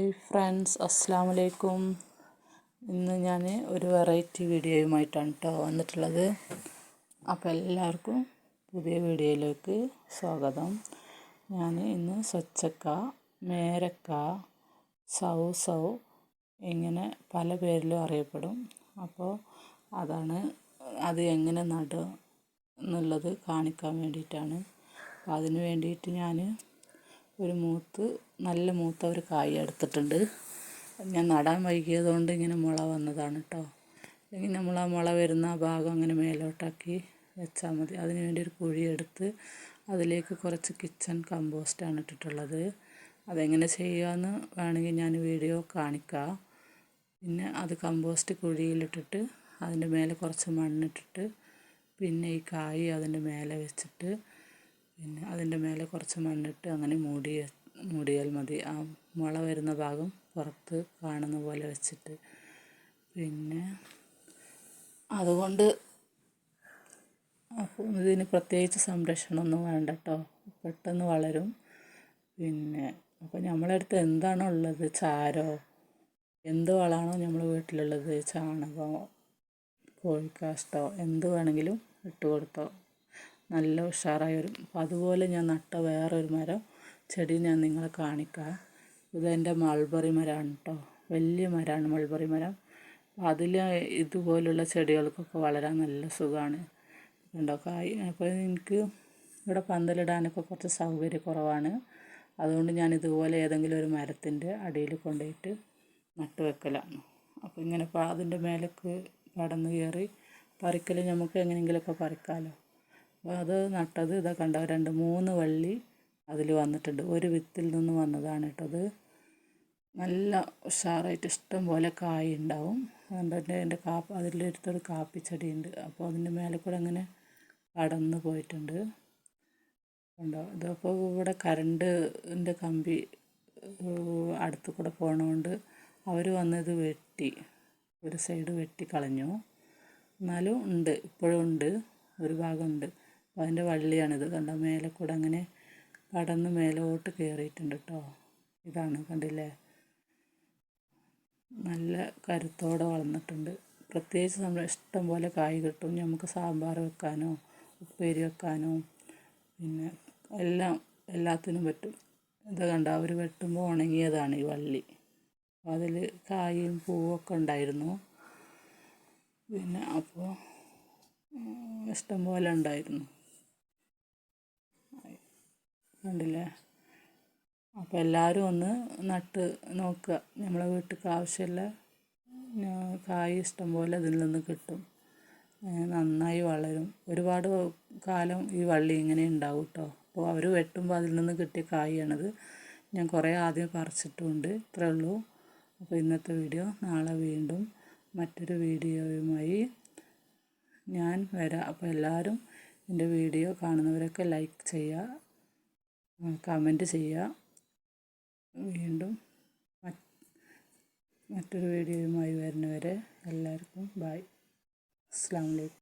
Hi friends, അസ്സലാമു അലൈക്കും. ഇന്ന് ഞാൻ ഒരു വെറൈറ്റി വീഡിയോയുമായിട്ടാണ് വന്നിട്ടുള്ളത്. അപ്പോൾ എല്ലാവർക്കും പുതിയ വീഡിയോയിലേക്ക് സ്വാഗതം. ഞാൻ ഇന്ന് സ്വച്ചക്ക, മേരക്ക, സൗ ഇങ്ങനെ പല പേരിലും അറിയപ്പെടും. അപ്പോൾ അത് എങ്ങനെ നടുക എന്നുള്ളത് കാണിക്കാൻ വേണ്ടിയിട്ടാണ്. അതിന് വേണ്ടിയിട്ട് ഞാൻ നല്ല മൂത്ത ഒരു കായ് എടുത്തിട്ടുണ്ട്. ഞാൻ നടാൻ വൈകിയതുകൊണ്ട് ഇങ്ങനെ മുള വന്നതാണ് കേട്ടോ. അല്ലെങ്കിൽ നമ്മൾ ആ മുള വരുന്ന ആ ഭാഗം അങ്ങനെ മേലോട്ടാക്കി വെച്ചാൽ മതി. അതിന് വേണ്ടി ഒരു കുഴിയെടുത്ത് അതിലേക്ക് കുറച്ച് കിച്ചൺ കമ്പോസ്റ്റാണ് ഇട്ടിട്ടുള്ളത്. അതെങ്ങനെ ചെയ്യാമെന്ന് വേണമെങ്കിൽ ഞാൻ വീഡിയോ കാണിക്കാം. പിന്നെ അത് കമ്പോസ്റ്റ് കുഴിയിലിട്ടിട്ട് അതിൻ്റെ മേലെ കുറച്ച് മണ്ണിട്ടിട്ട് പിന്നെ ഈ കായ് അതിൻ്റെ മേലെ വെച്ചിട്ട് പിന്നെ അതിൻ്റെ മേലെ കുറച്ച് മണ്ണിട്ട് അങ്ങനെ മൂടിയാൽ മതി. ആ മുള വരുന്ന ഭാഗം പുറത്ത് കാണുന്ന പോലെ വെച്ചിട്ട് പിന്നെ അതുകൊണ്ട് അപ്പോൾ ഇതിന് പ്രത്യേകിച്ച് സംരക്ഷണമൊന്നും വേണ്ട കേട്ടോ, പെട്ടെന്ന് വളരും. പിന്നെ അപ്പോൾ നമ്മളടുത്ത് എന്താണോ ഉള്ളത്, ചാരോ എന്ത് വളമാണോ നമ്മൾ വീട്ടിലുള്ളത്, ചാണകമോ കോഴിക്കാഷ്ടോ എന്ത് വേണമെങ്കിലും ഇട്ട് കൊടുത്തോ നല്ല ഉഷാറായി വരും. അപ്പോൾ അതുപോലെ ഞാൻ നട്ട വേറൊരു ചെടി ഞാൻ നിങ്ങളെ കാണിക്കാം. ഇതെൻ്റെ മൾബറി മരമാണ് കേട്ടോ, വലിയ മരമാണ് മൾബറി മരം. അതിൽ ഇതുപോലുള്ള ചെടികൾക്കൊക്കെ വളരാൻ നല്ല സുഖമാണ്. ഉണ്ടോ കായ്. അപ്പോൾ എനിക്ക് ഇവിടെ പന്തലിടാനൊക്കെ കുറച്ച് സൗകര്യക്കുറവാണ്. അതുകൊണ്ട് ഞാൻ ഇതുപോലെ ഏതെങ്കിലും ഒരു മരത്തിൻ്റെ അടിയിൽ കൊണ്ടുപോയിട്ട് നട്ട് വെക്കലാണ്. അപ്പോൾ ഇങ്ങനെ അതിൻ്റെ മേലേക്ക് പടന്ന് കയറി പറിക്കൽ നമുക്ക് എങ്ങനെയെങ്കിലുമൊക്കെ പറിക്കാമല്ലോ. അപ്പോൾ അത് നട്ടത് ഇതാ കണ്ടോ, 2-3 വള്ളി അതിൽ വന്നിട്ടുണ്ട്. ഒരു വിത്തിൽ നിന്ന് വന്നതാണ് കേട്ടോ. അത് നല്ല ഉഷാറായിട്ട് ഇഷ്ടം പോലെ കായ് ഉണ്ടാവും. അതുകൊണ്ട് എൻ്റെ അതിലെടുത്തൊരു കാപ്പിച്ചെടിയുണ്ട്. അപ്പോൾ അതിൻ്റെ മേലെ കൂടെ അങ്ങനെ പടന്ന് പോയിട്ടുണ്ട്. ഉണ്ടോ. ഇതിപ്പോൾ ഇവിടെ കറണ്ടിൻ്റെ കമ്പി അടുത്ത് കൂടെ പോകണതുകൊണ്ട് അവർ വന്നത് വെട്ടി, ഒരു സൈഡ് വെട്ടി കളഞ്ഞു. എന്നാലും ഉണ്ട്, ഇപ്പോഴും ഉണ്ട്, ഒരു ഭാഗമുണ്ട്. അപ്പോൾ അതിൻ്റെ വള്ളിയാണിത് കണ്ടോ, മേലെ കൂടെ അങ്ങനെ പടന്ന് മേലോട്ട് കയറിയിട്ടുണ്ട് കേട്ടോ. ഇതാണ് കണ്ടില്ലേ, നല്ല കരുത്തോടെ വളർന്നിട്ടുണ്ട്. പ്രത്യേകിച്ച് ഇഷ്ടം പോലെ കായ് കിട്ടും. നമുക്ക് സാമ്പാർ വെക്കാനോ ഉപ്പേരി വെക്കാനോ പിന്നെ എല്ലാത്തിനും പറ്റും. ഇത് കണ്ടോ, അവർ വെട്ടുമ്പോൾ ഉണങ്ങിയതാണ് ഈ വള്ളി. അതിൽ കായും പൂവൊക്കെ ഉണ്ടായിരുന്നു. പിന്നെ അപ്പോൾ ഇഷ്ടം പോലെ ഉണ്ടായിരുന്നു, കണ്ടില്ലേ. അപ്പോൾ എല്ലാവരും ഒന്ന് നട്ട് നോക്കുക. നമ്മളെ വീട്ടിലേക്ക് ആവശ്യമുള്ള കായ് ഇഷ്ടം പോലെ ഇതിൽ നിന്ന് കിട്ടും. നന്നായി വളരും. ഒരുപാട് കാലം ഈ വള്ളി ഇങ്ങനെ ഉണ്ടാവും കേട്ടോ. അപ്പോൾ അവർ വെട്ടുമ്പോൾ അതിൽ നിന്ന് കിട്ടിയ കായാണത്. ഞാൻ കുറേ ആദ്യം പറിച്ചിട്ടുമുണ്ട്. ഇത്രയേ ഉള്ളൂ. അപ്പോൾ ഇന്നത്തെ വീഡിയോ. നാളെ വീണ്ടും മറ്റൊരു വീഡിയോയുമായി ഞാൻ വരാം. അപ്പോൾ എല്ലാവരും എൻ്റെ വീഡിയോ കാണുന്നവരൊക്കെ ലൈക്ക് ചെയ്യുക, കമൻറ്റ് ചെയ്യുക. വീണ്ടും മറ്റൊരു വീഡിയോയുമായി വരുന്നവരെ എല്ലാവർക്കും ബൈ. അസ്സലാമു അലൈക്കും.